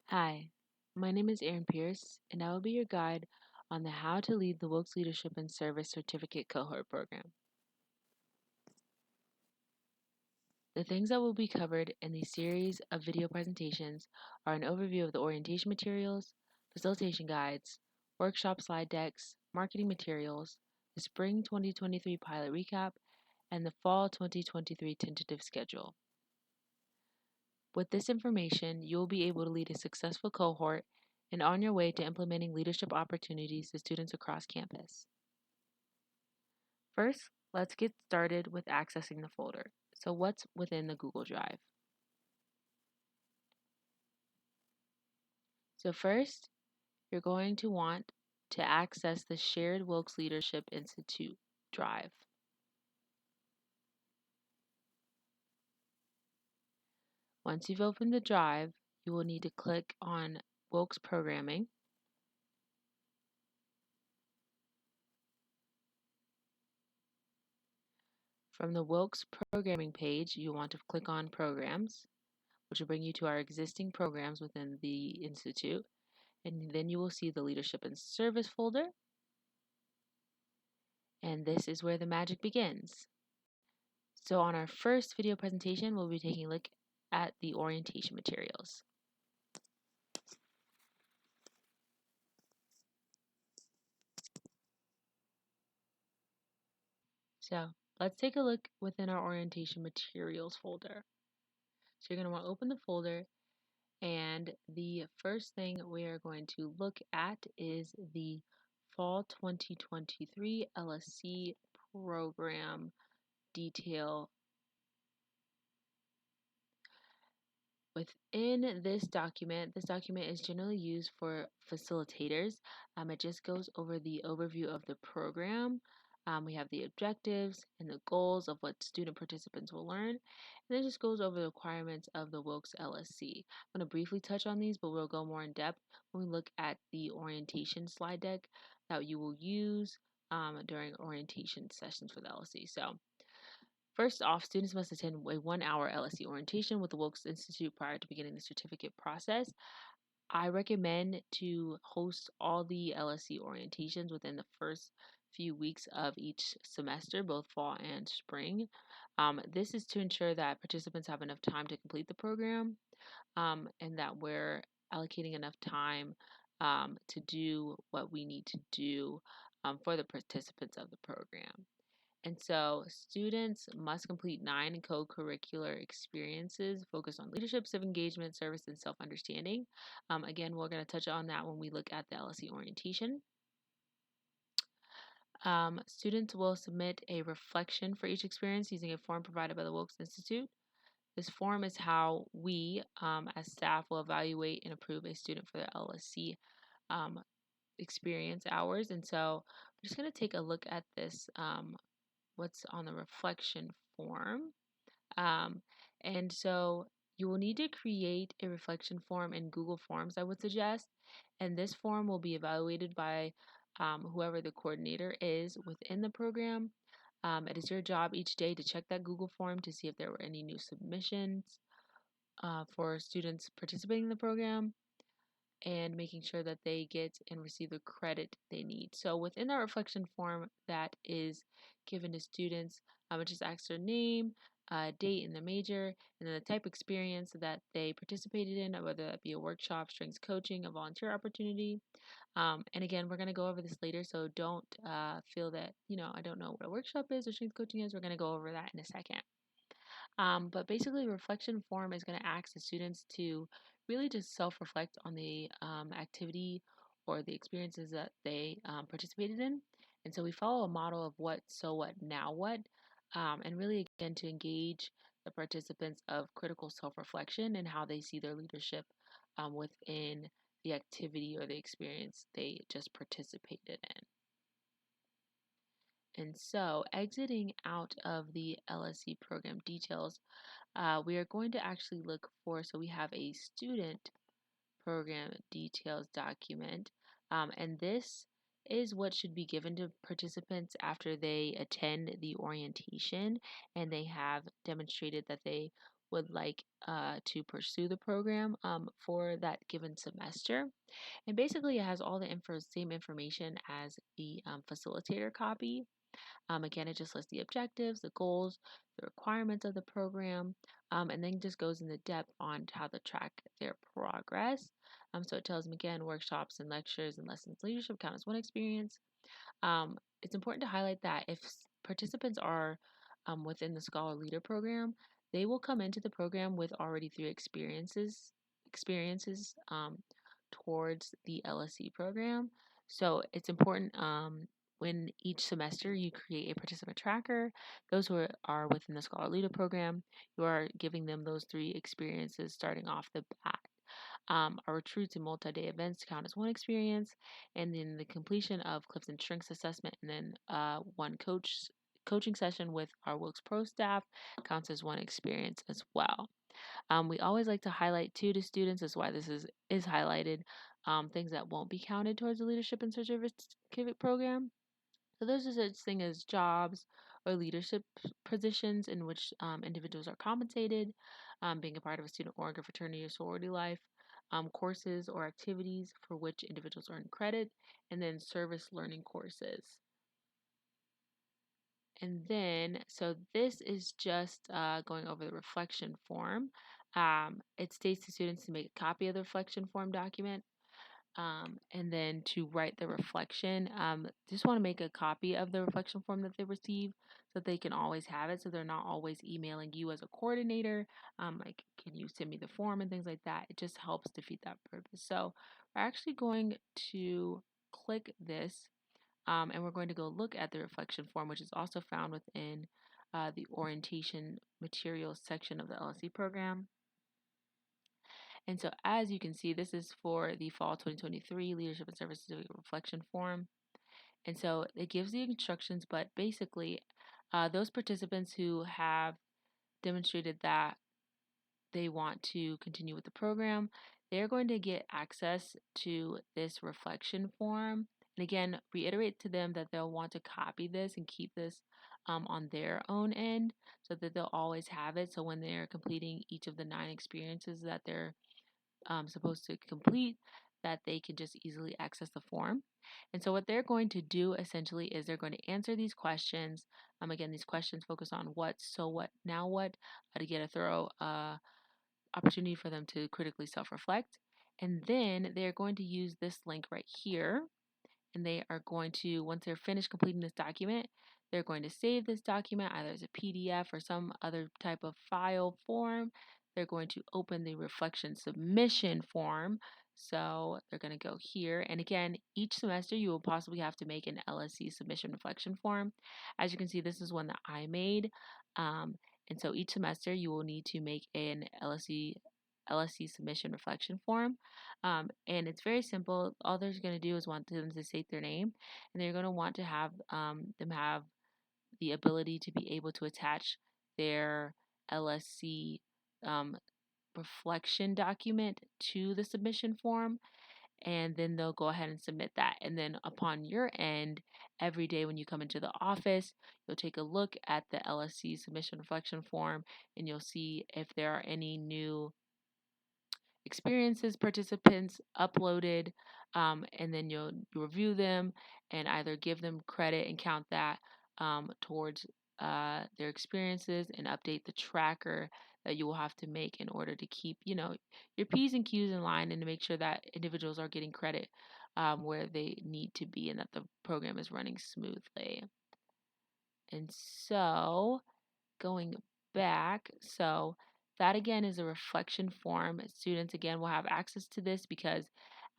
Hi, my name is Erin Pierce, and I will be your guide on the How to Lead the Wilks Leadership and Service Certificate Cohort Program. The things that will be covered in the series of video presentations are an overview of the orientation materials, facilitation guides, workshop slide decks, marketing materials, the Spring 2023 pilot recap, and the Fall 2023 tentative schedule. With this information, you will be able to lead a successful cohort and on your way to implementing leadership opportunities to students across campus. First, let's get started with accessing the folder. So what's within the Google Drive? So first, you're going to want to access the Shared Wilks Leadership Institute Drive. Once you've opened the drive, you will need to click on Wilks Programming. From the Wilks Programming page, you want to click on Programs, which will bring you to our existing programs within the Institute. And then you will see the Leadership and Service folder. And this is where the magic begins. So on our first video presentation, we'll be taking a look at the orientation materials. So let's take a look within our orientation materials folder. So you're going to want to open the folder, and the first thing we are going to look at is the Fall 2023 LSC program detail. Within this document is generally used for facilitators. It just goes over the overview of the program. We have the objectives and the goals of what student participants will learn. And then it just goes over the requirements of the Wilks LSC. I'm going to briefly touch on these, but we'll go more in depth when we look at the orientation slide deck that you will use during orientation sessions for the LSC. So first off, students must attend a 1-hour LSC orientation with the Wilks Institute prior to beginning the certificate process. I recommend to host all the LSC orientations within the first few weeks of each semester, both fall and spring. This is to ensure that participants have enough time to complete the program and that we're allocating enough time to do what we need to do for the participants of the program. And so students must complete 9 co-curricular experiences focused on leadership, civic engagement, service, and self-understanding. Again, we're going to touch on that when we look at the LSC orientation. Students will submit a reflection for each experience using a form provided by the Wilks Institute. This form is how we, as staff, will evaluate and approve a student for the LSC experience hours. And so we're just going to take a look at this what's on the reflection form. And so you will need to create a reflection form in Google Forms, I would suggest. And this form will be evaluated by whoever the coordinator is within the program. It is your job each day to check that Google form to see if there were any new submissions for students participating in the program, and making sure that they get and receive the credit they need. So within that reflection form that is given to students, it just asks their name, date and the major, and then the type of experience that they participated in, whether that be a workshop, strengths coaching, a volunteer opportunity. And again, we're going to go over this later, so don't feel that, I don't know what a workshop is or strengths coaching is. We're going to go over that in a second. But basically, the reflection form is going to ask the students to really just self-reflect on the activity or the experiences that they participated in. And so we follow a model of what, so what, now what, and really, again, to engage the participants of critical self-reflection and how they see their leadership within the activity or the experience they just participated in. And so, exiting out of the LSC program details, we are going to actually look for, so we have a student program details document, and this is what should be given to participants after they attend the orientation and they have demonstrated that they would like to pursue the program for that given semester. And basically, it has all the same information as the facilitator copy. Again, it just lists the objectives, the goals, the requirements of the program, and then just goes into depth on how to track their progress. So it tells them again, workshops and lectures and lessons leadership count as one experience. It's important to highlight that if participants are within the Scholar Leader program, they will come into the program with already 3 experiences towards the LSC program. So it's important when each semester you create a participant tracker. Those who are within the Scholar Leader program, you are giving them those 3 experiences starting off the bat. Our retreats and multi-day events count as one experience, and then the completion of Clifton Strengths assessment, and then one coaching session with our Wilks Pro staff counts as one experience as well. We always like to highlight too to students, is why this is highlighted, things that won't be counted towards the leadership and certificate program. So there's a such thing as jobs or leadership positions in which individuals are compensated, being a part of a student org or fraternity or sorority life, courses or activities for which individuals earn credit, and then service learning courses. And then, so this is just going over the reflection form. It states to students to make a copy of the reflection form document. And then to write the reflection, just want to make a copy of the reflection form that they receive so that they can always have it, so they're not always emailing you as a coordinator, like, can you send me the form and things like that. It just helps defeat that purpose. So we're actually going to click this, and we're going to go look at the reflection form, which is also found within the orientation materials section of the LSC program. And so as you can see, this is for the fall 2023 Leadership and Service Certificate Reflection Form. And so it gives the instructions, but basically those participants who have demonstrated that they want to continue with the program, they're going to get access to this reflection form. And again, reiterate to them that they'll want to copy this and keep this on their own end so that they'll always have it. So when they're completing each of the 9 experiences that they're supposed to complete, that they can just easily access the form. And so what they're going to do essentially is they're going to answer these questions. Again, these questions focus on what, so what, now what, to get a thorough opportunity for them to critically self-reflect. And then they're going to use this link right here, and they are going to, once they're finished completing this document, they're going to save this document either as a PDF or some other type of file form. They're going to open the reflection submission form. So they're going to go here. And again, each semester you will possibly have to make an LSC submission reflection form. As you can see, this is one that I made. And so each semester you will need to make an LSC submission reflection form. And it's very simple. All they're going to do is want them to state their name, and they're going to want to have them have the ability to be able to attach their LSC reflection document to the submission form, and then they'll go ahead and submit that. And then upon your end, every day when you come into the office, you'll take a look at the LSC submission reflection form, and you'll see if there are any new experiences participants uploaded, and then you'll review them and either give them credit and count that towards their experiences, and update the tracker that you will have to make in order to keep your P's and Q's in line, and to make sure that individuals are getting credit where they need to be, and that the program is running smoothly. And so going back, so that again is a reflection form. Students again will have access to this because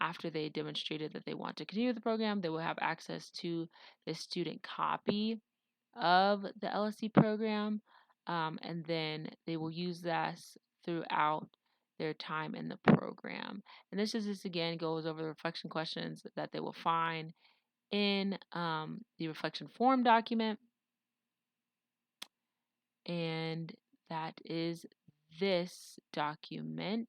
after they demonstrated that they want to continue the program, they will have access to the student copy of the LSC program, and then they will use this throughout their time in the program. And this again goes over the reflection questions that they will find in the reflection form document. And that is this document.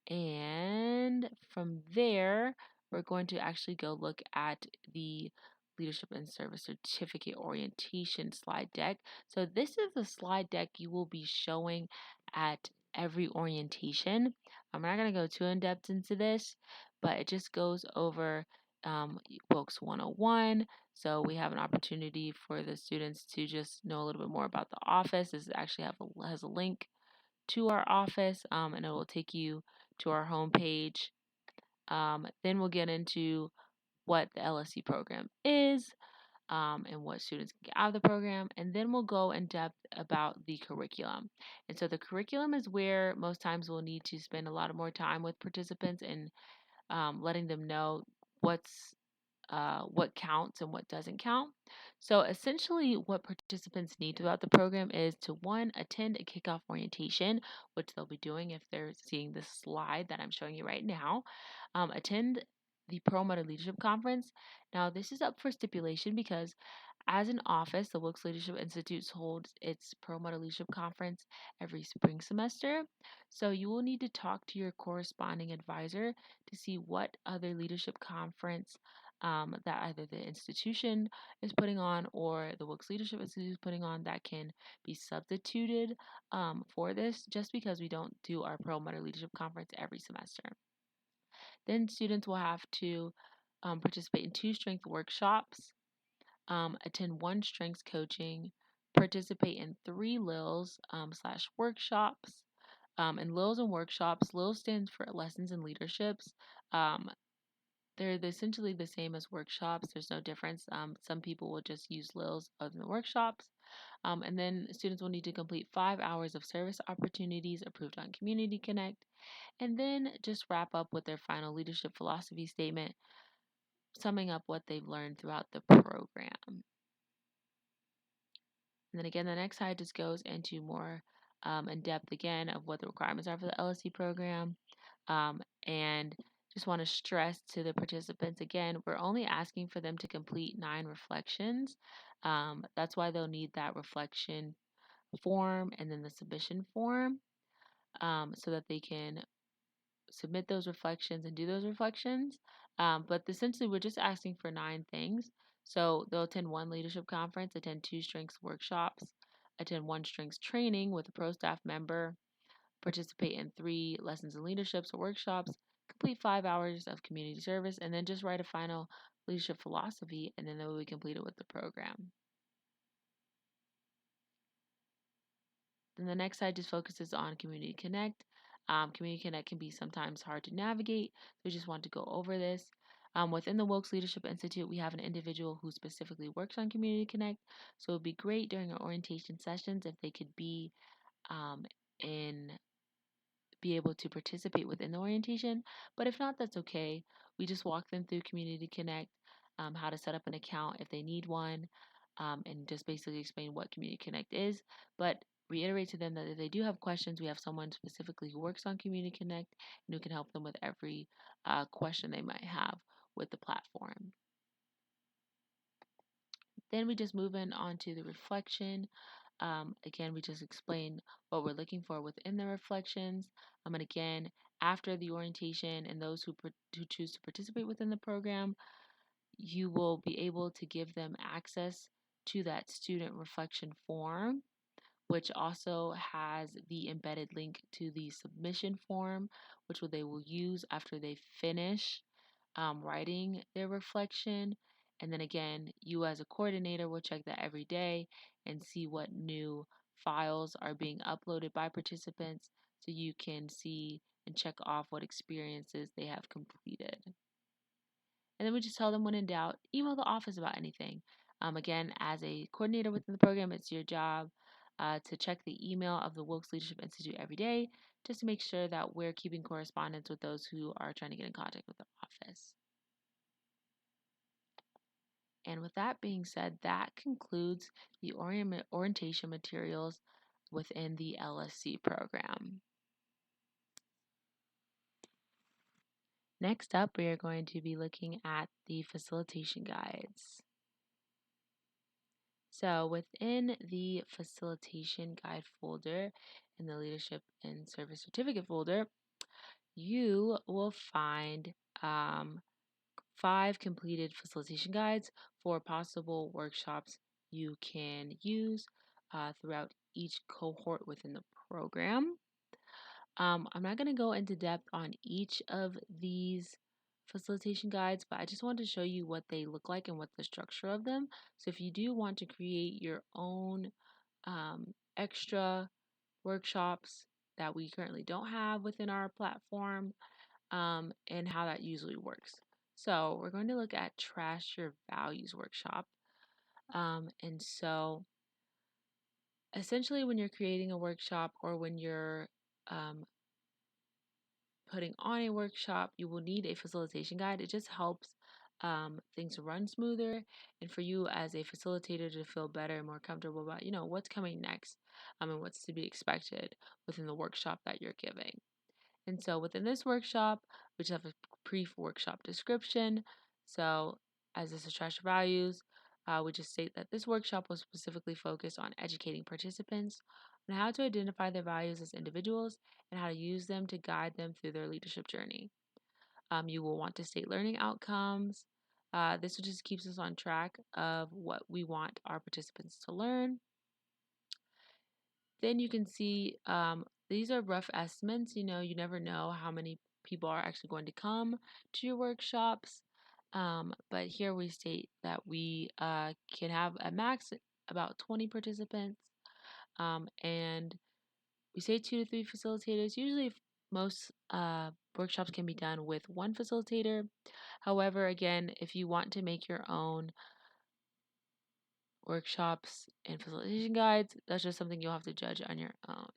And from there, we're going to actually go look at the Leadership and Service Certificate Orientation slide deck. So this is the slide deck you will be showing at every orientation. I'm not going to go too in depth into this, but it just goes over Wilks 101. So we have an opportunity for the students to just know a little bit more about the office. This actually has a link to our office, and it will take you to our homepage. Then we'll get into what the LSC program is, and what students can get out of the program. And then we'll go in depth about the curriculum. And so the curriculum is where most times we'll need to spend a lot of more time with participants and letting them know what counts and what doesn't count. So essentially what participants need throughout the program is to, one, attend a kickoff orientation, which they'll be doing if they're seeing this slide that I'm showing you right now. Attend the Perlmutter Leadership Conference. Now this is up for stipulation because as an office, the Wilks Leadership Institute holds its Perlmutter Leadership Conference every spring semester. So you will need to talk to your corresponding advisor to see what other leadership conference that either the institution is putting on or the Wilks Leadership Institute is putting on that can be substituted for this, just because we don't do our Perlmutter Leadership Conference every semester. Then students will have to participate in 2 strength workshops, attend 1 strengths coaching, participate in 3 LILs / workshops. And LILs and workshops, LIL stands for Lessons in Leaderships. They're essentially the same as workshops. There's no difference. Some people will just use LILs other than workshops. And then students will need to complete 5 hours of service opportunities approved on Community Connect, and then just wrap up with their final leadership philosophy statement, summing up what they've learned throughout the program. And then again, the next slide just goes into more in depth again of what the requirements are for the LSC program. And just want to stress to the participants again, we're only asking for them to complete 9 reflections. That's why they'll need that reflection form and then the submission form, so that they can submit those reflections and do those reflections. But essentially, we're just asking for 9 things. So they'll attend 1 leadership conference, attend 2 strengths workshops, attend 1 strengths training with a pro staff member, participate in 3 lessons in leaderships or workshops, complete 5 hours of community service, and then just write a final leadership philosophy, and then they will be completed with the program. Then the next slide just focuses on Community Connect. Community Connect can be sometimes hard to navigate, so we just want to go over this. Within the Wilks Leadership Institute, we have an individual who specifically works on Community Connect, so it would be great during our orientation sessions if they could be in be able to participate within the orientation. But if not, that's okay. We just walk them through Community Connect, how to set up an account if they need one, and just basically explain what Community Connect is. But reiterate to them that if they do have questions, we have someone specifically who works on Community Connect and who can help them with every question they might have with the platform. Then we just move on to the reflection. Again, we just explain what we're looking for within the reflections. And again, after the orientation and those who choose to participate within the program, you will be able to give them access to that student reflection form, which also has the embedded link to the submission form, which they will use after they finish writing their reflection. And then again, you as a coordinator will check that every day and see what new files are being uploaded by participants, so you can see and check off what experiences they have completed. And then we just tell them, when in doubt, email the office about anything. Again, as a coordinator within the program, it's your job to check the email of the Wilks Leadership Institute every day, just to make sure that we're keeping correspondence with those who are trying to get in contact with the office. And with that being said, that concludes the orientation materials within the LSC program. Next up, we are going to be looking at the facilitation guides. So within the facilitation guide folder in the Leadership and Service Certificate folder, you will find 5 completed facilitation guides for possible workshops you can use throughout each cohort within the program. I'm not going to go into depth on each of these facilitation guides, but I just wanted to show you what they look like and what the structure of them. So if you do want to create your own extra workshops that we currently don't have within our platform, and how that usually works. So we're going to look at Trash Your Values workshop. And so essentially when you're creating a workshop or when you're um, putting on a workshop, you will need a facilitation guide. It just helps things run smoother and for you as a facilitator to feel better and more comfortable about, what's coming next, and what's to be expected within the workshop that you're giving. And so within this workshop, we just have a brief workshop description. So as this is Trash Your Values, we just state that this workshop was specifically focused on educating participants on how to identify their values as individuals and how to use them to guide them through their leadership journey. You will want to state learning outcomes. This just keeps us on track of what we want our participants to learn. Then you can see these are rough estimates. You never know how many people are actually going to come to your workshops. But here we state that we can have a max about 20 participants. And we say 2 to 3 facilitators. Usually most workshops can be done with one facilitator. However, again, if you want to make your own workshops and facilitation guides, that's just something you'll have to judge on your own.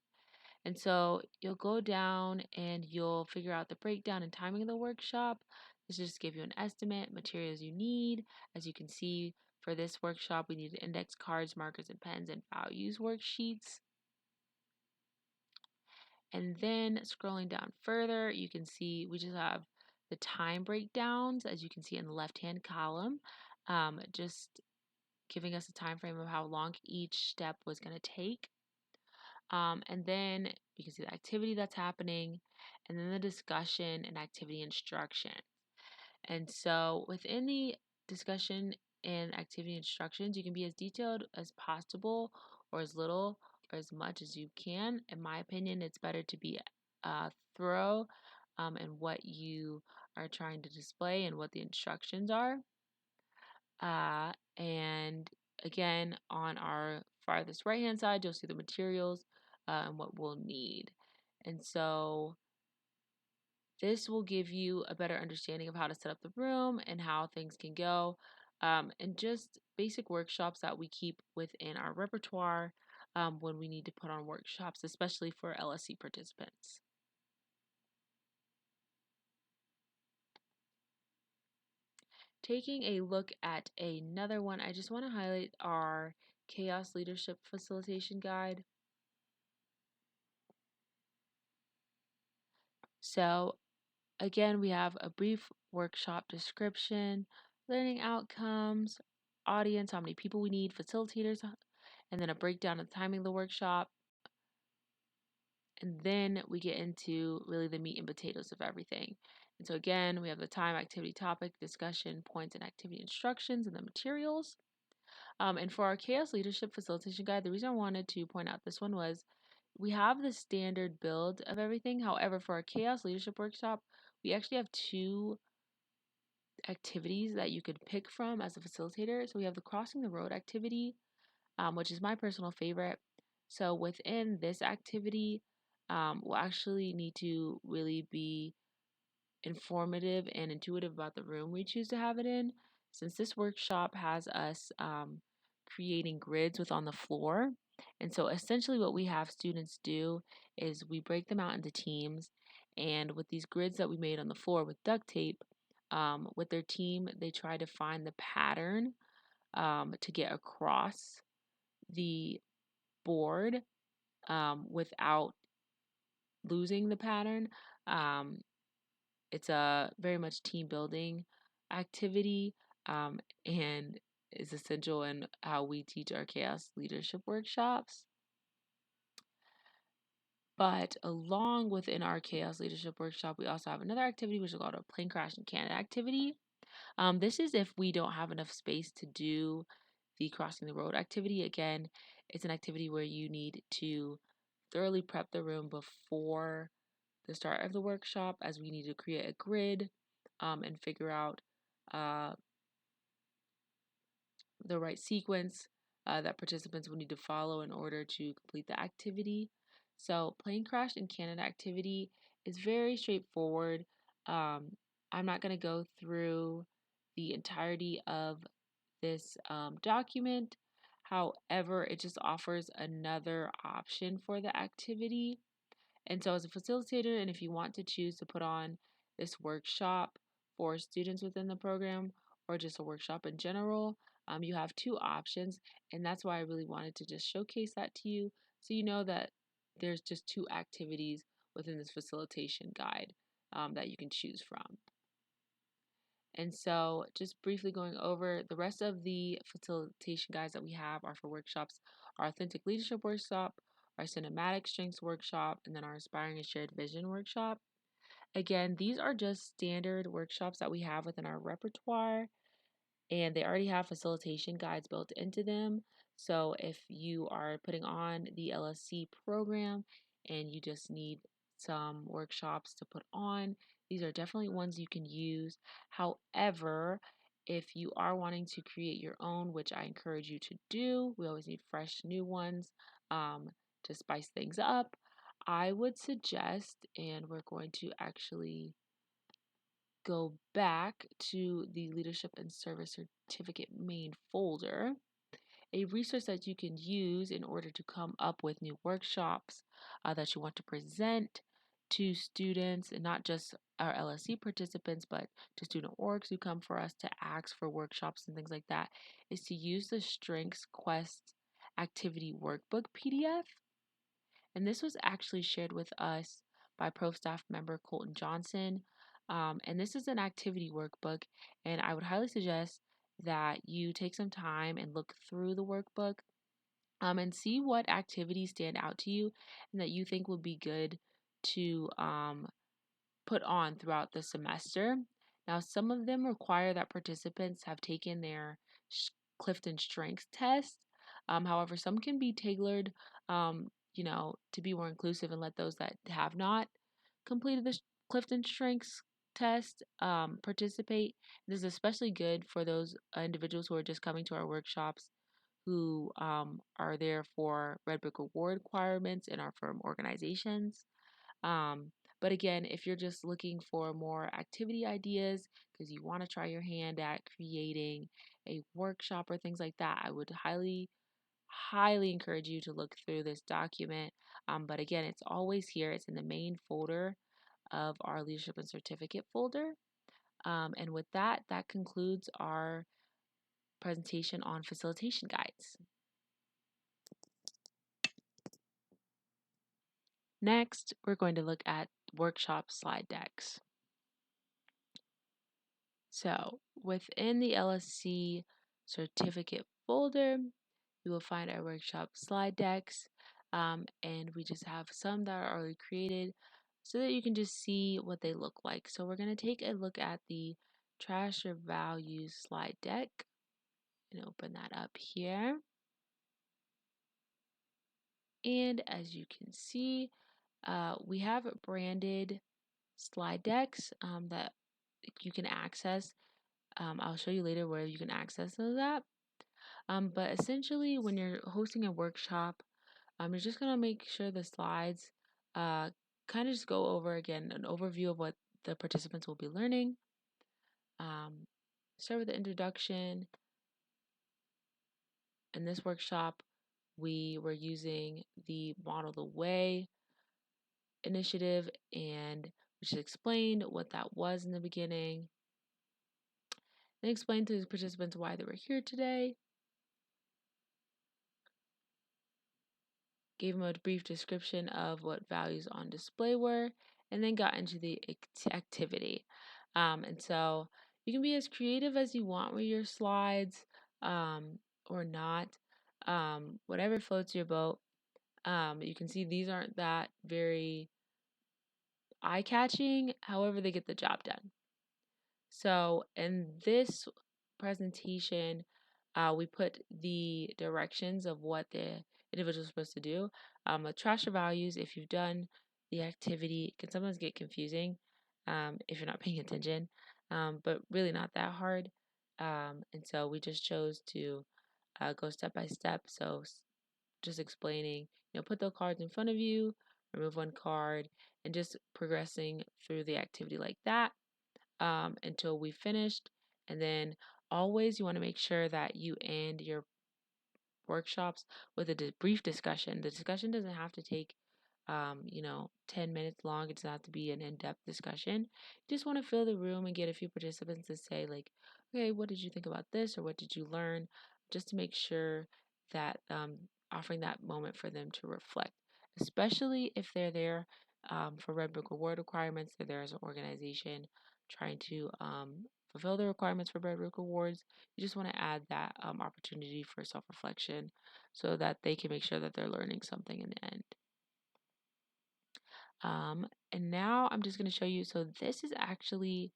And so you'll go down and you'll figure out the breakdown and timing of the workshop. This will just give you an estimate, materials you need. As you can see, for this workshop, we need index cards, markers, and pens, and values worksheets. And then scrolling down further, you can see we just have the time breakdowns, as you can see in the left-hand column, just giving us a time frame of how long each step was going to take. And then you can see the activity that's happening, and then the discussion and activity instruction. And so within the discussion and activity instructions, you can be as detailed as possible or as little or as much as you can. In my opinion, it's better to be thorough in what you are trying to display and what the instructions are. And again, on our farthest right hand side, you'll see the materials and what we'll need. And so this will give you a better understanding of how to set up the room and how things can go, and just basic workshops that we keep within our repertoire when we need to put on workshops, especially for LSC participants. Taking a look at another one, I just want to highlight our Chaos Leadership Facilitation Guide. So again, we have a brief workshop description, learning outcomes, audience, how many people we need, facilitators, and then a breakdown of the timing of the workshop. And then we get into really the meat and potatoes of everything. And so again, we have the time, activity, topic, discussion, points, and activity instructions, and the materials. And for our Chaos Leadership Facilitation Guide, the reason I wanted to point out this one was we have the standard build of everything. However, for our Chaos Leadership Workshop, we actually have 2 activities that you could pick from as a facilitator. So we have the Crossing the Road activity, which is my personal favorite. So within this activity, we'll actually need to really be informative and intuitive about the room we choose to have it in. Since this workshop has us creating grids with on the floor. And so essentially what we have students do is we break them out into teams, and with these grids that we made on the floor with duct tape, with their team, they try to find the pattern to get across the board without losing the pattern. It's a very much team building activity, and is essential in how we teach our chaos leadership workshops. But along within our chaos leadership workshop, we also have another activity which is called a plane crash in Canada activity. This is if we don't have enough space to do the crossing the road activity. Again, it's an activity where you need to thoroughly prep the room before the start of the workshop, as we need to create a grid and figure out uh, the right sequence that participants will need to follow in order to complete the activity. So, plane crash in Canada activity is very straightforward. I'm not going to go through the entirety of this document. However, it just offers another option for the activity. And so, as a facilitator, and if you want to choose to put on this workshop for students within the program or just a workshop in general, you have two options. And that's why I really wanted to just showcase that to you so you know that there's just two activities within this facilitation guide that you can choose from. And so, just briefly going over the rest of the facilitation guides that we have are for workshops: our Authentic Leadership Workshop, our Cinematic Strengths Workshop, and then our Inspiring and Shared Vision Workshop. Again, these are just standard workshops that we have within our repertoire, and they already have facilitation guides built into them. So if you are putting on the LSC program and you just need some workshops to put on, these are definitely ones you can use. However, if you are wanting to create your own, which I encourage you to do, we always need fresh new ones to spice things up. I would suggest, and we're going to actually go back to the Leadership and Service Certificate main folder, a resource that you can use in order to come up with new workshops that you want to present to students, and not just our LSC participants, but to student orgs who come for us to ask for workshops and things like that, is to use the Strengths Quest Activity Workbook PDF. And this was actually shared with us by Pro Staff member Colton Johnson. And this is an activity workbook, and I would highly suggest that you take some time and look through the workbook and see what activities stand out to you and that you think would be good to put on throughout the semester. Now, some of them require that participants have taken their Clifton Strengths test. However, some can be tailored, to be more inclusive and let those that have not completed the Clifton Strengths test participate. This is especially good for those individuals who are just coming to our workshops who are there for Red Book Award requirements in our firm organizations. But again, if you're just looking for more activity ideas because you want to try your hand at creating a workshop or things like that, I would highly, highly encourage you to look through this document. But again, it's always here. It's in the main folder of our leadership and certificate folder. And with that, that concludes our presentation on facilitation guides. Next, we're going to look at workshop slide decks. So within the LSC certificate folder, you will find our workshop slide decks, and we just have some that are already created so that you can just see what they look like. So we're going to take a look at the trash or values slide deck and open that up here. And as you can see, we have branded slide decks that you can access. I'll show you later where you can access those at. But essentially, when you're hosting a workshop, you're just going to make sure the slides kind of just go over again an overview of what the participants will be learning. Start with the introduction. In this workshop, we were using the Model the Way initiative, and we just explained what that was in the beginning. Then explained to the participants why they were here today. Gave them a brief description of what values on display were, and then got into the activity. And so you can be as creative as you want with your slides or not, whatever floats your boat. You can see these aren't that very eye-catching, however, they get the job done. So in this presentation, we put the directions of what the individual is supposed to do. Trash your values. If you've done the activity, it can sometimes get confusing if you're not paying attention, but really not that hard. And so we just chose to go step by step. So just explaining, put the cards in front of you, remove one card, and just progressing through the activity like that until we finished. And then always you want to make sure that you end your workshops with a brief discussion. The discussion doesn't have to take 10 minutes long. It doesn't have to be an in-depth discussion. You just want to fill the room and get a few participants to say like, okay, what did you think about this, or what did you learn? Just to make sure that offering that moment for them to reflect, especially if they're there for Red Book reward requirements. They're there as an organization trying to fulfill the requirements for Red Book Awards. You just want to add that opportunity for self-reflection so that they can make sure that they're learning something in the end. And now I'm just going to show you. So this is actually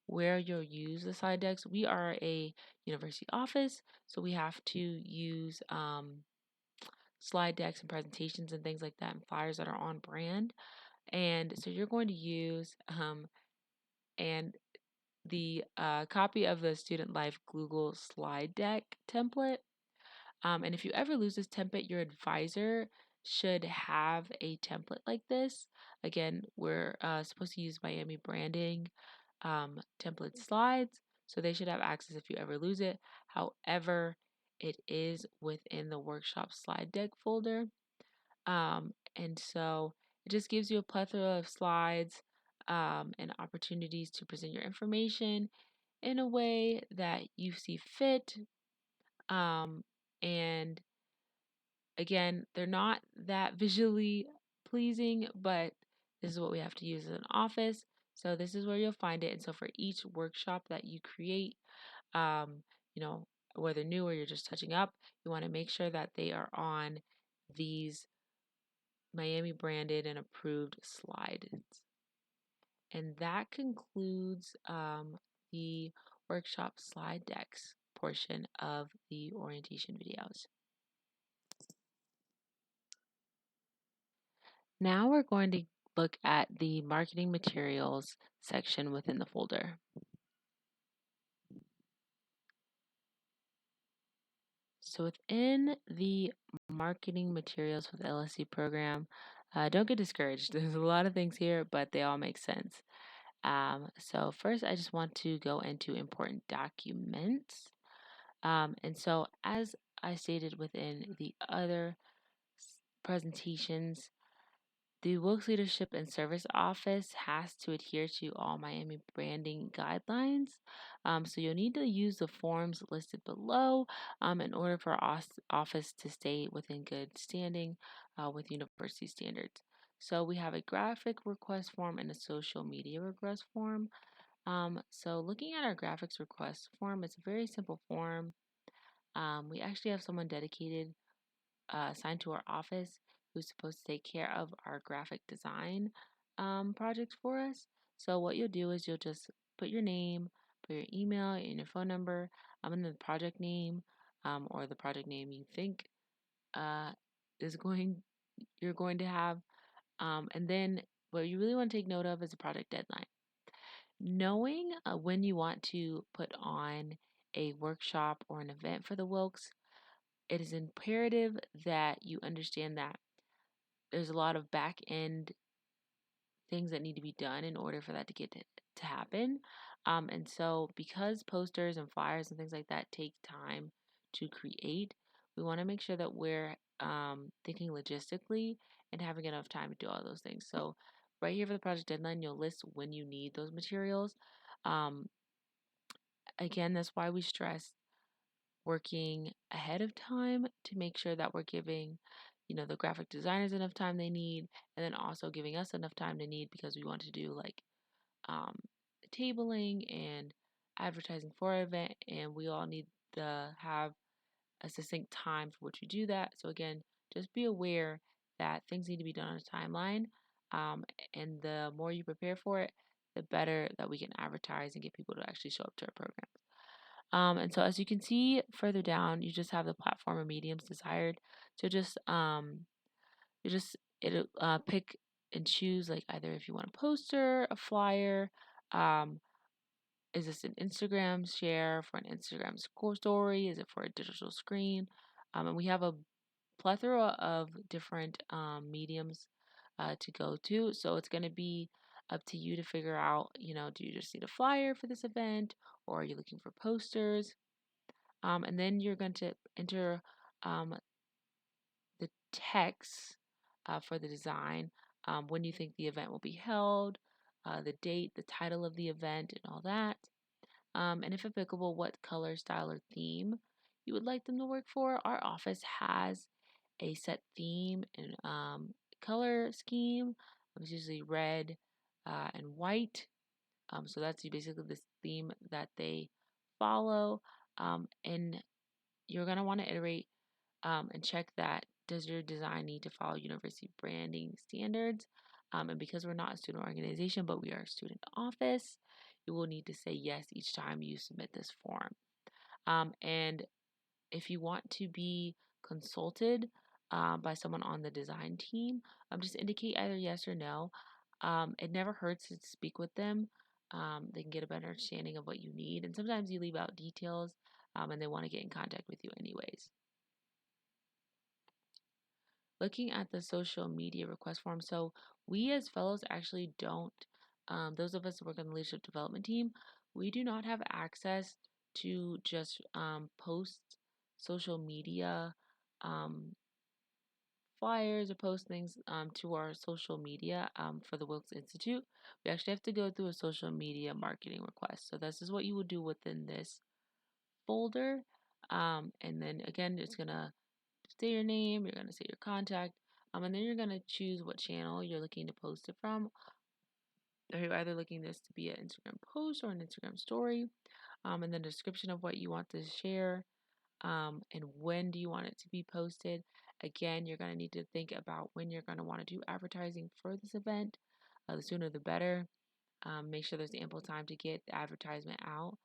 where you'll use the slide decks. We are a university office, so we have to use slide decks and presentations and things like that and flyers that are on brand. And so you're going to use and the copy of the Student Life Google slide deck template. And if you ever lose this template, your advisor should have a template like this. Again, we're supposed to use Miami branding template slides, so they should have access if you ever lose it. However, it is within the workshop slide deck folder. And so it just gives you a plethora of slides and opportunities to present your information in a way that you see fit. And again, they're not that visually pleasing, but this is what we have to use as an office. So this is where you'll find it. And so for each workshop that you create, um, you know, whether new or you're just touching up, you want to make sure that they are on these Miami branded and approved slides. And that concludes the workshop slide decks portion of the orientation videos. Now we're going to look at the marketing materials section within the folder. So within the marketing materials with LSC program, don't get discouraged. There's a lot of things here, but they all make sense. So first, I just want to go into important documents. And so as I stated within the other presentations, the Wilks Leadership and Service Office has to adhere to all Miami branding guidelines. So you'll need to use the forms listed below in order for our office to stay within good standing with university standards. So we have a graphic request form and a social media request form. So looking at our graphics request form, it's a very simple form. We actually have someone dedicated assigned to our office who's supposed to take care of our graphic design projects for us. So what you'll do is you'll just put your name, put your email and your phone number, and then the project name or the project name you think is you're going to have. And then what you really want to take note of is the project deadline. Knowing when you want to put on a workshop or an event for the Wilks, it is imperative that you understand that there's a lot of back end things that need to be done in order for that to get to happen. And so because posters and flyers and things like that take time to create, we want to make sure that we're thinking logistically and having enough time to do all those things. So right here for the project deadline, you'll list when you need those materials. Again, that's why we stress working ahead of time to make sure that we're giving the graphic designers enough time they need, and then also giving us enough time to need because we want to do like tabling and advertising for our event, and we all need to have a succinct time for which we do that. So again, just be aware that things need to be done on a timeline, and the more you prepare for it, the better that we can advertise and get people to actually show up to our program. And so as you can see further down, you just have the platform or mediums desired. So you just it'll pick and choose, like, either if you want a poster, a flyer, um, is this an Instagram share for an Instagram story? Is it for a digital screen? And we have a plethora of different mediums to go to. So it's going to be up to you to figure out, do you just need a flyer for this event, or are you looking for posters? And then you're going to enter um, the text for the design, when you think the event will be held, the date, the title of the event, and all that. And if applicable, what color, style, or theme you would like them to work for. Our office has a set theme and color scheme. It's usually red and white. So that's basically this theme that they follow. And you're going to want to iterate and check that, does your design need to follow university branding standards? And because we're not a student organization, but we are a student office, you will need to say yes each time you submit this form. And if you want to be consulted by someone on the design team, just indicate either yes or no. It never hurts to speak with them. They can get a better understanding of what you need. And sometimes you leave out details and they want to get in contact with you anyways. Looking at the social media request form, so we as fellows actually don't, those of us who work on the leadership development team, we do not have access to just post social media um, flyers or post things to our social media for the Wilks Institute. We actually have to go through a social media marketing request. So this is what you would do within this folder. And then again, it's going to say your name, you're going to say your contact, and then you're going to choose what channel you're looking to post it from. Are you either looking this to be an Instagram post or an Instagram story? And then the description of what you want to share, and when do you want it to be posted. Again, you're going to need to think about when you're going to want to do advertising for this event. The sooner the better. Make sure there's ample time to get the advertisement out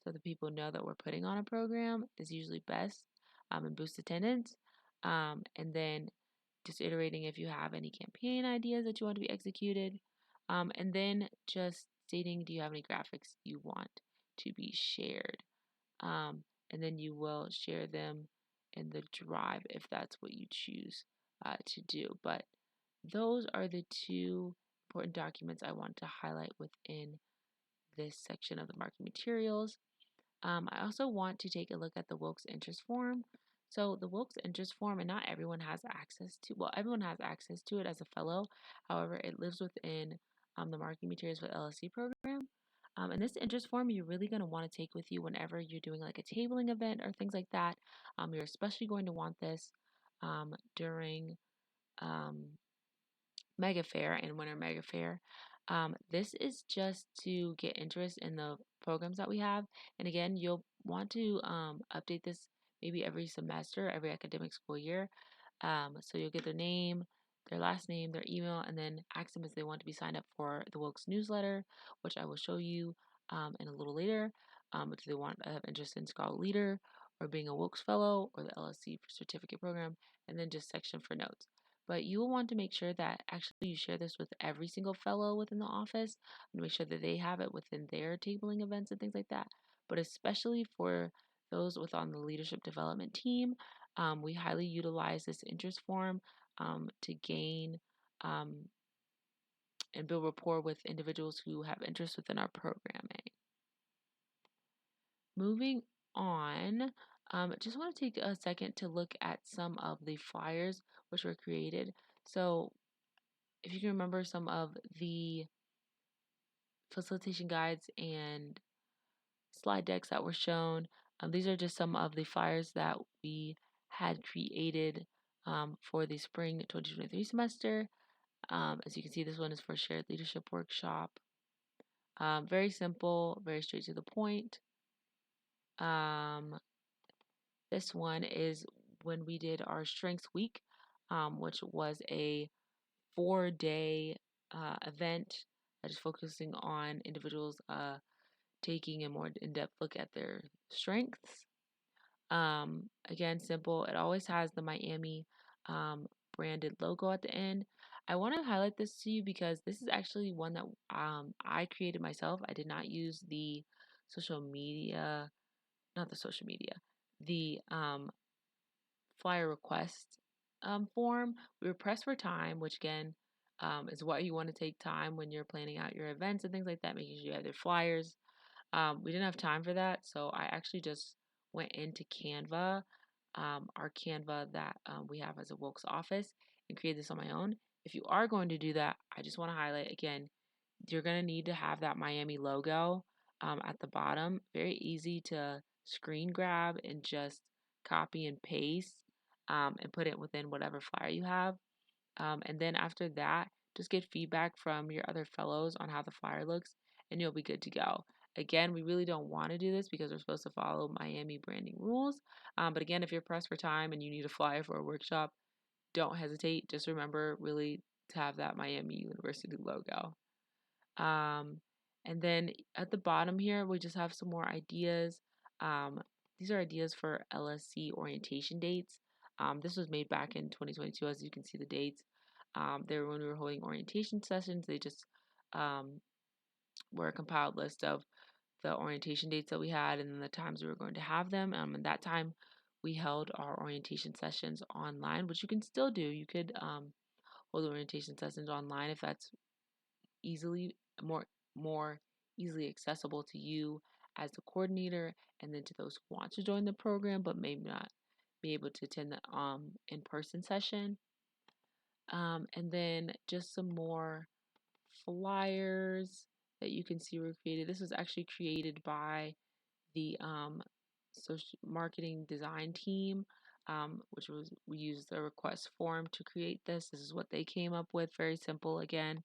so that people know that we're putting on a program is usually best, and boost attendance. And then just iterating if you have any campaign ideas that you want to be executed. And then just stating, do you have any graphics you want to be shared? And then you will share them in the drive if that's what you choose to do. But those are the two important documents I want to highlight within this section of the marketing materials. I also want to take a look at the Wilks interest form. So the Wilks interest form, and not everyone has access to, well, everyone has access to it as a fellow. However, it lives within the marketing materials for the LSC program. And this interest form, you're really going to want to take with you whenever you're doing like a tabling event or things like that. You're especially going to want this during um, Mega Fair and Winter Mega Fair. This is just to get interest in the programs that we have. And again, you'll want to update this maybe every semester, every academic school year. So you'll get their name, their last name, their email, and then ask them if they want to be signed up for the Wilks newsletter, which I will show you in a little later. If they want to have interest in Scholar Leader or being a Wilks Fellow or the LSC certificate program, and then just section for notes. But you will want to make sure that actually you share this with every single fellow within the office and make sure that they have it within their tabling events and things like that. But especially for those within the leadership development team, we highly utilize this interest form to gain and build rapport with individuals who have interest within our programming. Moving on, just want to take a second to look at some of the flyers which were created. So if you can remember some of the facilitation guides and slide decks that were shown, these are just some of the flyers that we had created for the spring 2023 semester. As you can see, this one is for shared leadership workshop. Very simple, very straight to the point. This one is when we did our Strengths Week, which was a 4-day event just focusing on individuals taking a more in-depth look at their strengths. Again, simple. It always has the Miami branded logo at the end. I want to highlight this to you because this is actually one that I created myself. I did not use the social media, not the social media, the flyer request form. We were pressed for time, which again is why you want to take time when you're planning out your events and things like that, making sure you have your flyers. We didn't have time for that, so I actually just went into Canva, our Canva that we have as a Wilks office, and created this on my own. If you are going to do that, I just want to highlight again, you're going to need to have that Miami logo at the bottom. Very easy to screen grab and just copy and paste and put it within whatever flyer you have. And then after that, just get feedback from your other fellows on how the flyer looks, and you'll be good to go. Again, we really don't want to do this because we're supposed to follow Miami branding rules. But again, if you're pressed for time and you need a flyer for a workshop, don't hesitate. Just remember really to have that Miami University logo. Um, and then at the bottom here, we just have some more ideas. Um, these are ideas for LSC orientation dates. This was made back in 2022, as you can see the dates. They were when we were holding orientation sessions. They just were a compiled list of the orientation dates that we had and then the times we were going to have them. And that time we held our orientation sessions online, which you can still do. You could hold orientation sessions online if that's easily more easily accessible to you as the coordinator, and then to those who want to join the program but may not be able to attend the in-person session. And then just some more flyers that you can see were created. This was actually created by the social marketing design team, which was we used the request form to create this. This is what they came up with. Very simple again.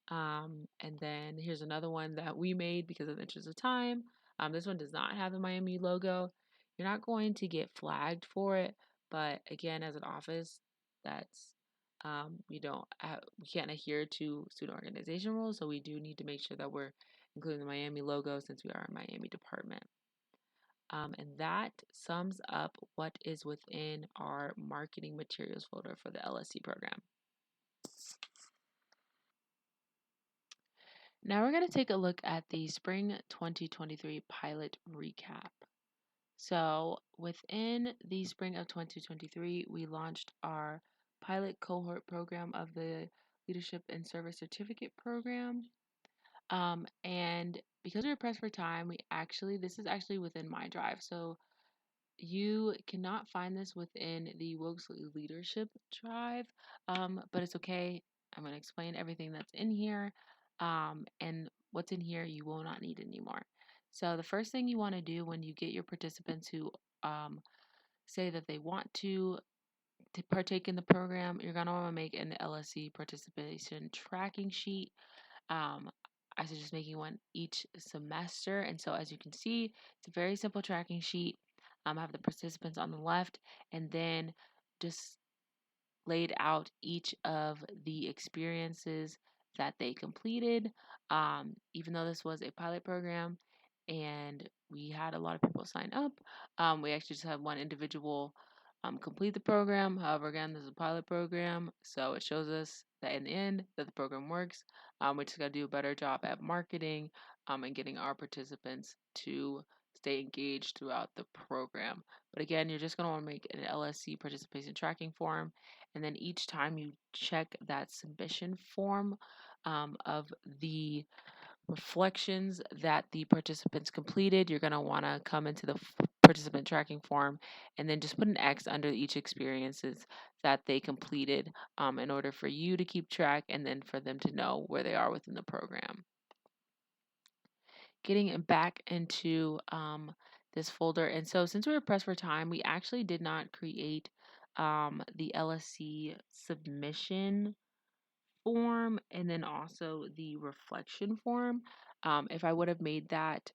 And then here's another one that we made because of the interest of time. This one does not have the Miami logo. You're not going to get flagged for it, but again, as an office, that's we can't adhere to student organization rules, so we do need to make sure that we're including the Miami logo since we are a Miami department. And that sums up what is within our marketing materials folder for the LSC program. Now we're going to take a look at the Spring 2023 pilot recap. So within the spring of 2023, we launched our pilot cohort program of the Leadership and Service Certificate program. And because we were pressed for time, this is actually within my drive. So you cannot find this within the Wilks Leadership Drive, but it's okay. I'm going to explain everything that's in here, and what's in here you will not need anymore. So the first thing you want to do when you get your participants who say that they want to partake in the program, you're going to want to make an LSC participation tracking sheet. I suggest making one each semester. And so as you can see, it's a very simple tracking sheet. I have the participants on the left and then just laid out each of the experiences that they completed. Even though this was a pilot program and we had a lot of people sign up, we actually just had one individual complete the program. However, again, this is a pilot program, so it shows us that in the end that the program works. We just got to do a better job at marketing and getting our participants to stay engaged throughout the program. But again, you're just going to want to make an LSC participation tracking form, and then each time you check that submission form of the reflections that the participants completed, you're going to want to come into the participant tracking form and then just put an X under each experiences that they completed in order for you to keep track and then for them to know where they are within the program. Getting back into this folder, and so since we were pressed for time, we actually did not create the LSC submission form and then also the reflection form. If I would have made that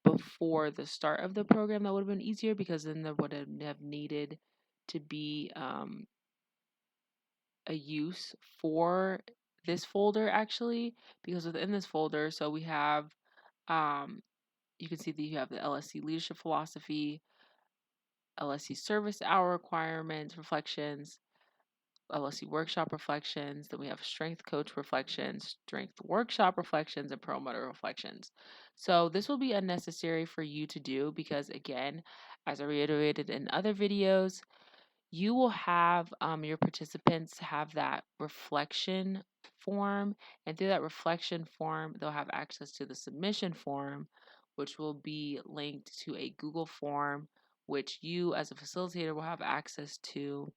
before the start of the program, that would have been easier because then there would have needed to be a use for this folder actually, because within this folder, so we have, you can see that you have the LSC leadership philosophy, LSC service hour requirements, reflections, LSC workshop reflections. Then we have strength coach reflections, strength workshop reflections, and promoter reflections. So this will be unnecessary for you to do because, again, as I reiterated in other videos, you will have your participants have that reflection form, and through that reflection form, they'll have access to the submission form, which will be linked to a Google form, which you as a facilitator will have access to.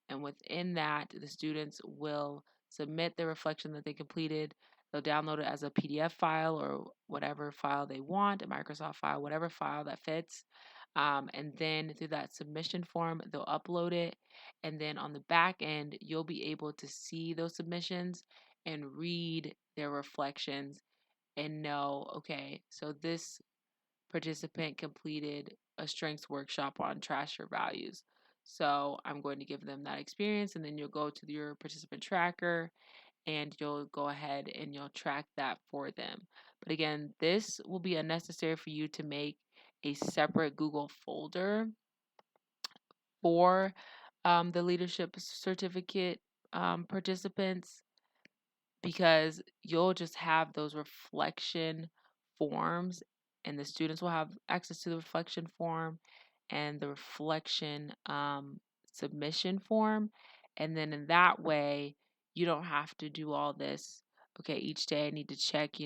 And within that, the students will submit the reflection that they completed. They'll download it as a PDF file or whatever file they want, a Microsoft file, whatever file that fits. And then through that submission form, they'll upload it. And then on the back end, you'll be able to see those submissions and read their reflections and know, okay, so this participant completed a strengths workshop on trash your values. So I'm going to give them that experience, and then you'll go to your participant tracker and you'll go ahead and you'll track that for them. But again, this will be unnecessary for you to make a separate Google folder for the leadership certificate participants, because you'll just have those reflection forms, and the students will have access to the reflection form and the reflection submission form. And then in that way, you don't have to do all this. Okay, each day I need to check,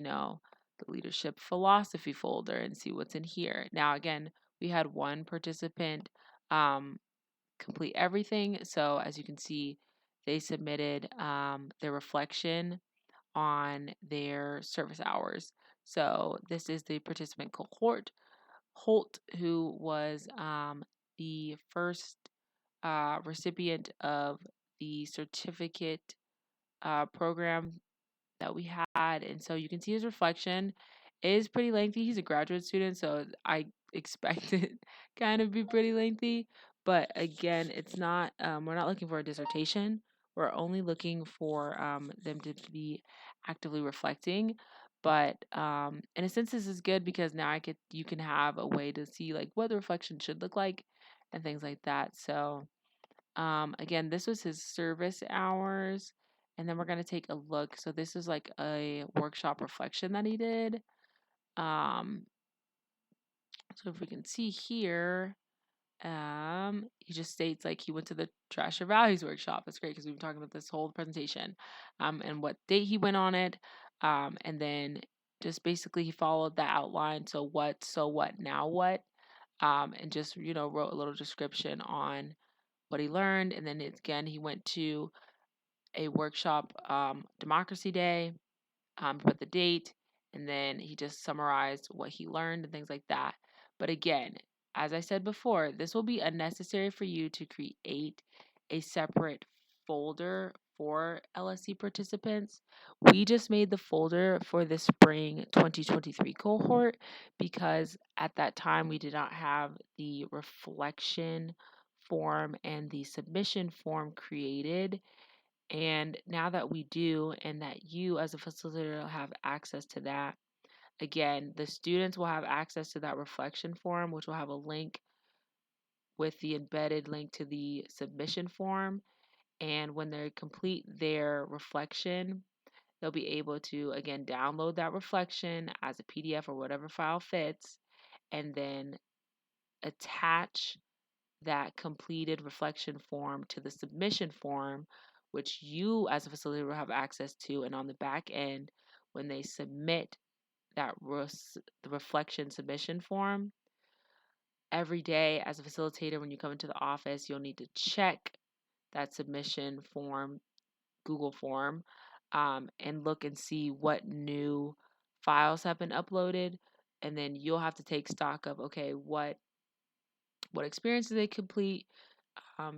the leadership philosophy folder and see what's in here. Now, again, we had one participant complete everything. So as you can see, they submitted their reflection on their service hours. So this is the participant cohort, Holt, who was the first recipient of the certificate program that we had. And so you can see his reflection is pretty lengthy. He's a graduate student, so I expect it kind of be pretty lengthy. But again, it's not, we're not looking for a dissertation. We're only looking for them to be actively reflecting. But in a sense, this is good because now you can have a way to see like what the reflection should look like and things like that. So again, this was his service hours. And then we're going to take a look. So this is like a workshop reflection that he did. Um, so if we can see here, he just states like he went to the Trash Your Values workshop. That's great because we've been talking about this whole presentation, and what date he went on it. And then just basically he followed that outline. So what, now what? And just, wrote a little description on what he learned. And then again, he went to a workshop, Democracy Day, put the date, and then he just summarized what he learned and things like that. But again, as I said before, this will be unnecessary for you to create a separate folder for LSC participants. We just made the folder for the spring 2023 cohort because at that time we did not have the reflection form and the submission form created. And now that we do, and that you as a facilitator have access to that, again, the students will have access to that reflection form, which will have a link with the embedded link to the submission form. And when they complete their reflection, they'll be able to, again, download that reflection as a PDF or whatever file fits, and then attach that completed reflection form to the submission form, which you as a facilitator will have access to. And on the back end, when they submit the reflection submission form, every day as a facilitator, when you come into the office, you'll need to check that submission form, Google form, and look and see what new files have been uploaded. And then you'll have to take stock of, okay, what experience did they complete?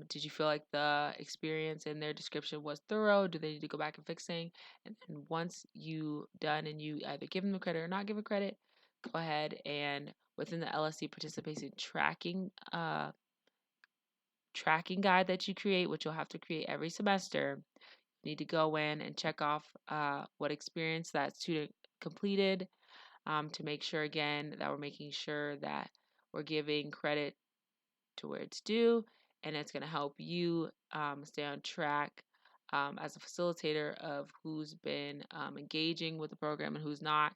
Did you feel like the experience in their description was thorough? Do they need to go back and fixing? And then once you done and you either give them the credit or not give them credit, go ahead and within the LSC participation tracking guide that you create, which you'll have to create every semester, You need to go in and check off what experience that student completed, to make sure, again, that we're making sure that we're giving credit to where it's due, and it's going to help you stay on track as a facilitator of who's been engaging with the program and who's not,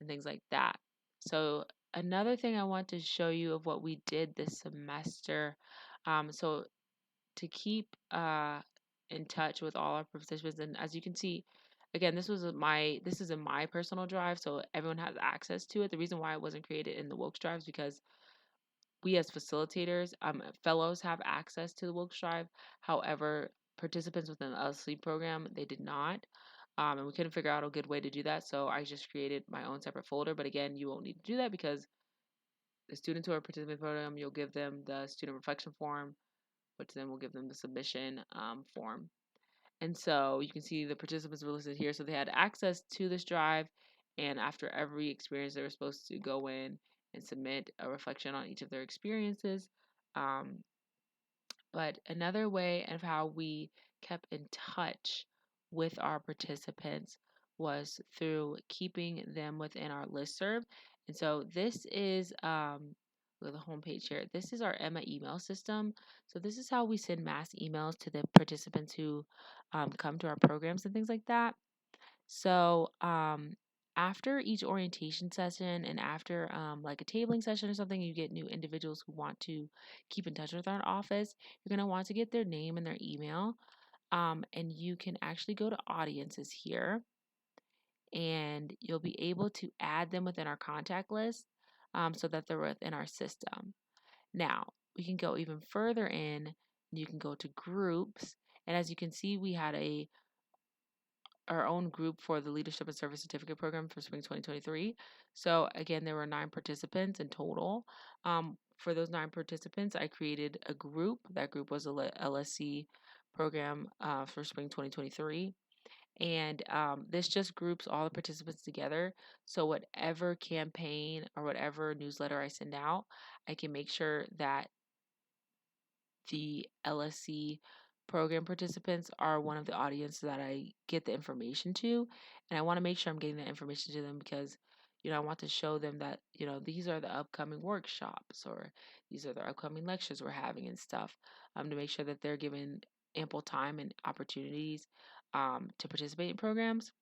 and things like that. So another thing I want to show you of what we did this semester, so to keep in touch with all our participants, and as you can see, again, this is in my personal drive, so everyone has access to it. The reason why it wasn't created in the Wilks drive is because we as facilitators, fellows have access to the Wilks drive. However, participants within the LSC program, they did not. And we couldn't figure out a good way to do that, so I just created my own separate folder. But again, you won't need to do that because the students who are participating in the program, you'll give them the student reflection form, which then will give them the submission form. And so you can see the participants were listed here. So they had access to this drive, and after every experience, they were supposed to go in and submit a reflection on each of their experiences. Um, but another way of how we kept in touch with our participants was through keeping them within our listserv. And so this is, look at the homepage here. This is our Emma email system. So this is how we send mass emails to the participants who come to our programs and things like that. So after each orientation session and after like a tabling session or something, you get new individuals who want to keep in touch with our office. You're going to want to get their name and their email. And you can actually go to audiences here, and you'll be able to add them within our contact list so that they're within our system. Now, we can go even further in. You can go to groups. And as you can see, we had our own group for the Leadership and Service Certificate Program for Spring 2023. So again, there were 9 participants in total. For those 9 participants, I created a group. That group was a LSC program for Spring 2023. And this just groups all the participants together. So whatever campaign or whatever newsletter I send out, I can make sure that the LSC program participants are one of the audience that I get the information to. And I want to make sure I'm getting that information to them because, I want to show them that, these are the upcoming workshops or these are the upcoming lectures we're having and stuff, to make sure that they're given ample time and opportunities to participate in programs.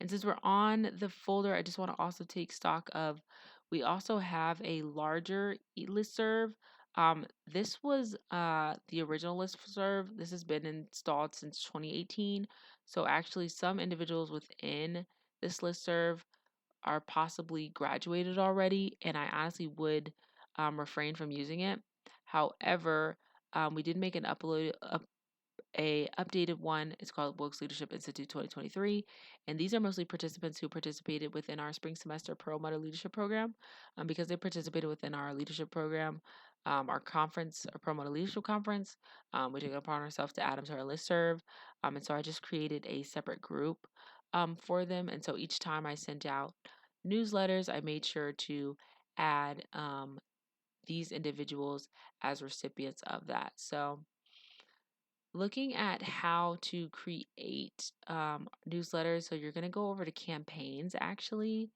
And since we're on the folder, I just want to also take stock of, we also have a larger listserv. This was the original listserv. This has been installed since 2018. So actually some individuals within this listserv are possibly graduated already, and I honestly would refrain from using it. However, we did make an updated one. It's called Wilks Leadership Institute 2023, and these are mostly participants who participated within our spring semester Pearl Mother Leadership Program. Because they participated within our leadership program, our conference, our Pearl Mother Leadership Conference, we took it upon ourselves to add them to our listserv, and so I just created a separate group for them. And so each time I sent out newsletters, I made sure to add these individuals as recipients of that. So looking at how to create newsletters, so you're going to go over to campaigns actually,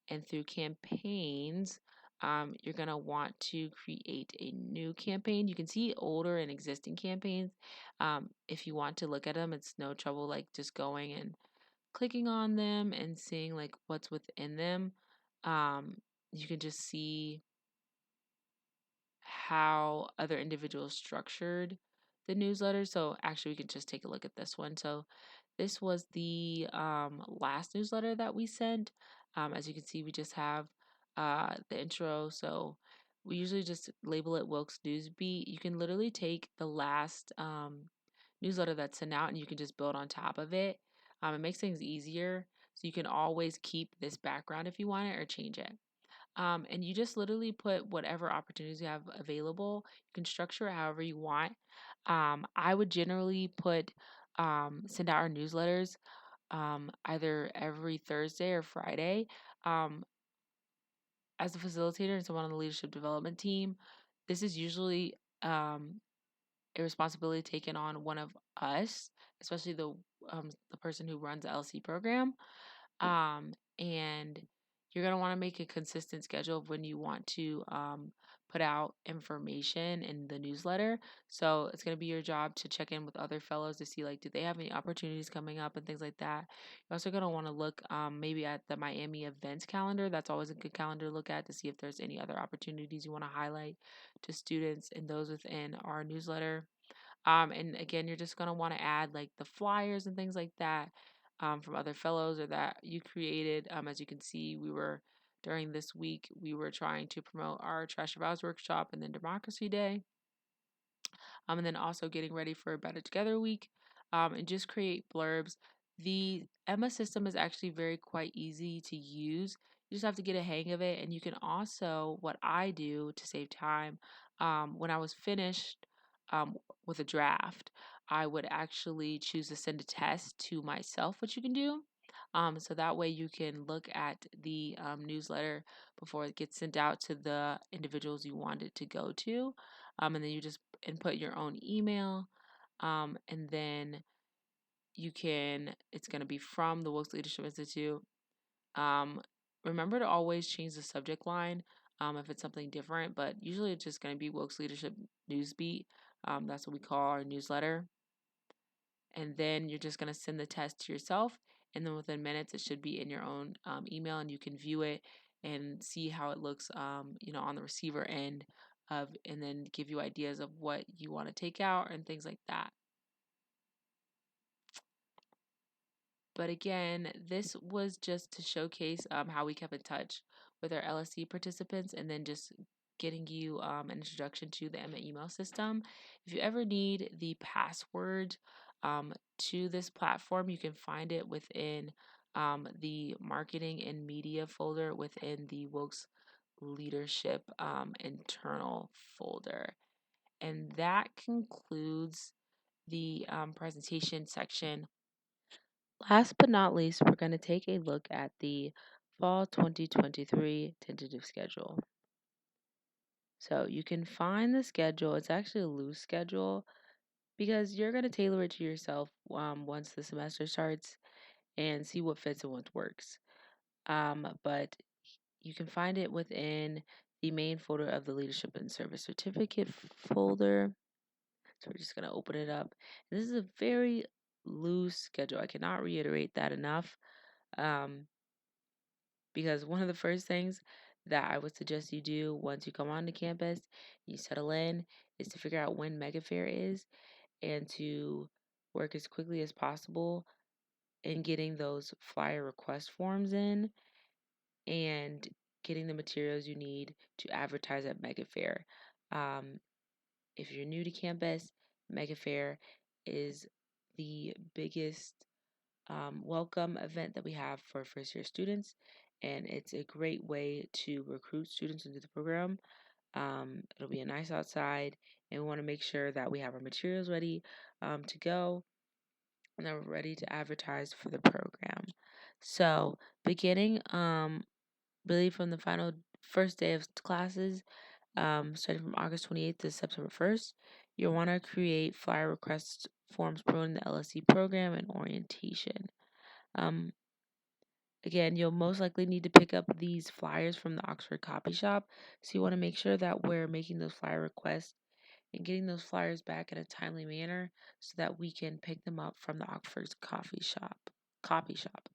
and through campaigns, you're going to want to create a new campaign. You can see older and existing campaigns. If you want to look at them, it's no trouble like just going and clicking on them and seeing like what's within them. You can just see how other individuals structured the newsletter. So actually we can just take a look at this one. So this was the last newsletter that we sent. As you can see, we just have the intro. So we usually just label it Wilks Newsbeat. You can literally take the last newsletter that's sent out and you can just build on top of it. It makes things easier. So you can always keep this background if you want it or change it. And you just literally put whatever opportunities you have available. You can structure it however you want. I would generally send out our newsletters either every Thursday or Friday. As a facilitator and someone on the leadership development team, this is usually a responsibility taken on one of us, especially the person who runs the LC program. And you're going to want to make a consistent schedule of when you want to put out information in the newsletter. So it's going to be your job to check in with other fellows to see, like, do they have any opportunities coming up and things like that. You're also going to want to look maybe at the Miami events calendar. That's always a good calendar to look at to see if there's any other opportunities you want to highlight to students and those within our newsletter. And again, you're just going to want to add like the flyers and things like that from other fellows or that you created. As you can see, during this week, we were trying to promote our Trash Your Vows workshop and then Democracy Day. And then also getting ready for a Better Together week, and just create blurbs. The Emma system is actually quite easy to use. You just have to get a hang of it. And you can also, what I do to save time, when I was finished um, with a draft, I would actually choose to send a test to myself, which you can do. So that way you can look at the newsletter before it gets sent out to the individuals you want it to go to. And then you just input your own email, and then it's going to be from the Wilks Leadership Institute. Remember to always change the subject line if it's something different, but usually it's just going to be Wilks Leadership Newsbeat. That's what we call our newsletter. And then you're just going to send the test to yourself, and then within minutes it should be in your own email, and you can view it and see how it looks on the receiver end and then give you ideas of what you want to take out and things like that. But again, this was just to showcase how we kept in touch with our LSC participants, and then just getting you an introduction to the Emma email system. If you ever need the password to this platform, you can find it within the marketing and media folder within the Wilks Leadership internal folder. And that concludes the presentation section. Last but not least, we're going to take a look at the Fall 2023 tentative schedule. So you can find the schedule. It's actually a loose schedule because you're going to tailor it to yourself once the semester starts and see what fits and what works. But you can find it within the main folder of the Leadership and Service Certificate folder. So we're just going to open it up. And this is a very loose schedule. I cannot reiterate that enough. Because one of the first things that I would suggest you do once you come onto campus, you settle in, is to figure out when Mega Fair is and to work as quickly as possible in getting those flyer request forms in and getting the materials you need to advertise at Mega Fair. If you're new to campus, Mega Fair is the biggest welcome event that we have for first year students, and it's a great way to recruit students into the program. It'll be a nice outside, and we want to make sure that we have our materials ready to go and that we're ready to advertise for the program. So beginning really from the first day of classes, starting from August 28th to September 1st, you'll want to create flyer request forms promoting the LSC program and orientation. Again, you'll most likely need to pick up these flyers from the Oxford Copy Shop. So you want to make sure that we're making those flyer requests and getting those flyers back in a timely manner so that we can pick them up from the Oxford's Copy Shop.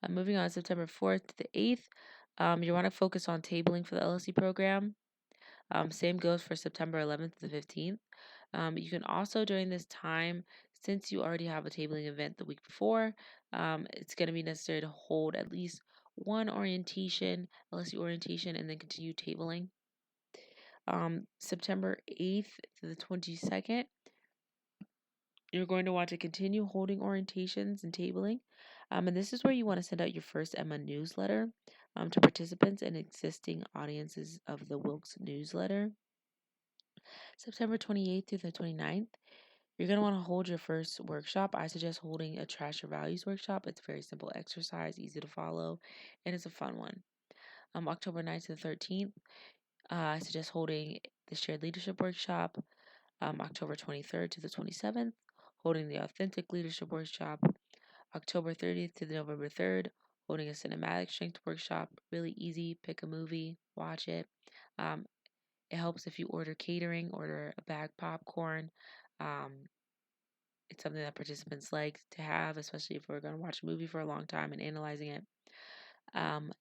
Moving on, September 4th to the 8th, you want to focus on tabling for the LSC program. Same goes for September 11th to the 15th. You can also, during this time, since you already have a tabling event the week before, it's going to be necessary to hold at least one orientation, LSC orientation, and then continue tabling. September 8th to the 22nd, you're going to want to continue holding orientations and tabling. And this is where you want to send out your first Emma newsletter to participants and existing audiences of the Wilks newsletter. September 28th through the 29th, you're going to want to hold your first workshop. I suggest holding a Trash Your Values workshop. It's a very simple exercise, easy to follow, and it's a fun one. October 9th to the 13th, I suggest holding the Shared Leadership workshop. October 23rd to the 27th, holding the Authentic Leadership Workshop. October 30th to the November 3rd, holding a Cinematic Strength Workshop. Really easy. Pick a movie, watch it. Um, it helps if you order catering, order a bag popcorn. It's something that participants like to have, especially if we're going to watch a movie for a long time and analyzing it.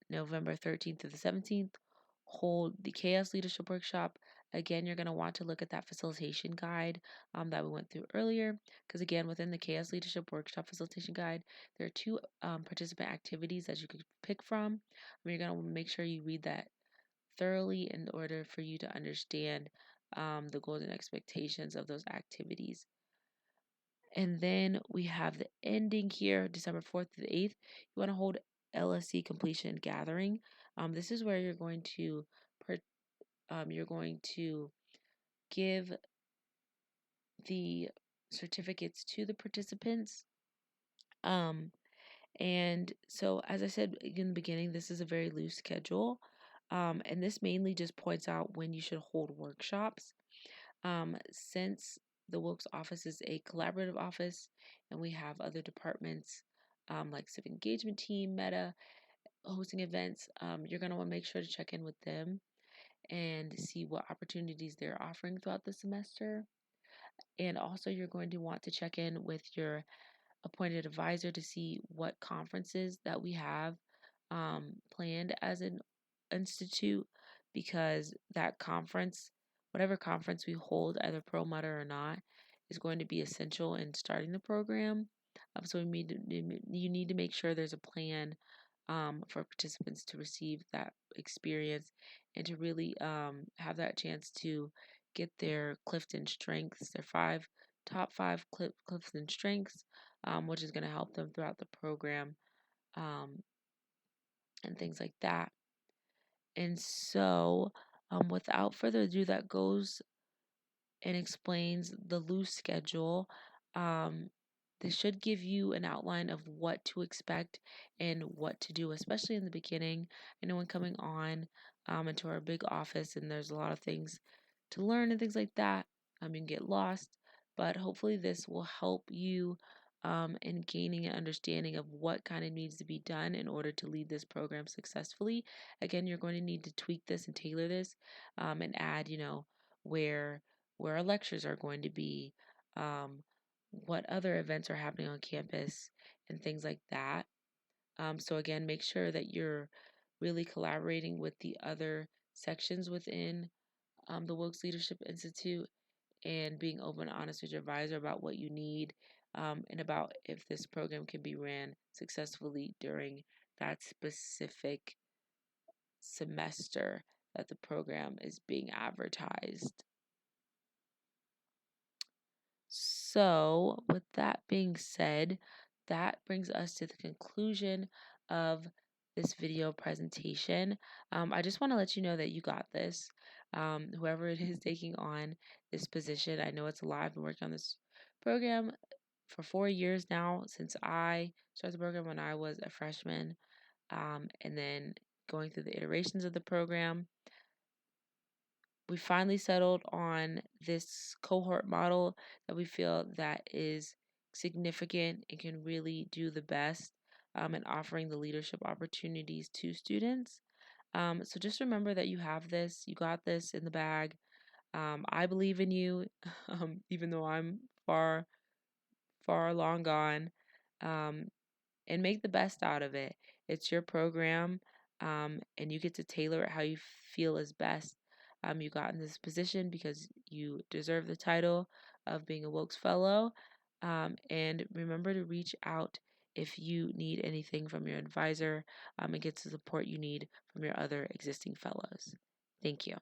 November 13th to the 17th, hold the Chaos Leadership Workshop. Again, you're going to want to look at that facilitation guide that we went through earlier, because again, within the Chaos Leadership Workshop facilitation guide, there are two participant activities that you could pick from. You're going to make sure you read that thoroughly in order for you to understand the goals and expectations of those activities. And then we have the ending here, December 4th to the 8th. You want to hold LSC completion gathering. This is where you're going to give the certificates to the participants. And so, as I said in the beginning, this is a very loose schedule. And this mainly just points out when you should hold workshops. Since the Wilks office is a collaborative office and we have other departments like civic engagement team, Meta, hosting events, you're going to want to make sure to check in with them and see what opportunities they're offering throughout the semester. And also, you're going to want to check in with your appointed advisor to see what conferences that we have planned as an institute, because that conference, whatever conference we hold, either Perlmutter or not, is going to be essential in starting the program. So you need to make sure there's a plan for participants to receive that experience and to really have that chance to get their Clifton strengths, their top five Clifton strengths, which is going to help them throughout the program and things like that. And so, without further ado, that goes and explains the loose schedule. This should give you an outline of what to expect and what to do, especially in the beginning. I know when coming on into our big office and there's a lot of things to learn and things like that, you can get lost. But hopefully this will help you in gaining an understanding of what kind of needs to be done in order to lead this program successfully. Again, you're going to need to tweak this and tailor this and add, where our lectures are going to be, what other events are happening on campus, and things like that. So again, make sure that you're really collaborating with the other sections within the Wilks Leadership Institute and being open and honest with your advisor about what you need and about if this program can be ran successfully during that specific semester that the program is being advertised. So, with that being said, that brings us to the conclusion of this video presentation. I just want to let you know that you got this. Whoever it is taking on this position, I know it's a lot. I've been working on this program for 4 years now, since I started the program when I was a freshman, and then going through the iterations of the program. We finally settled on this cohort model that we feel that is significant and can really do the best in offering the leadership opportunities to students. So just remember that you have this, you got this in the bag. I believe in you, even though I'm far, far long gone. Um, and make the best out of it. It's your program, and you get to tailor it how you feel is best. You got in this position because you deserve the title of being a Wilks Fellow. And remember to reach out if you need anything from your advisor and get the support you need from your other existing fellows. Thank you.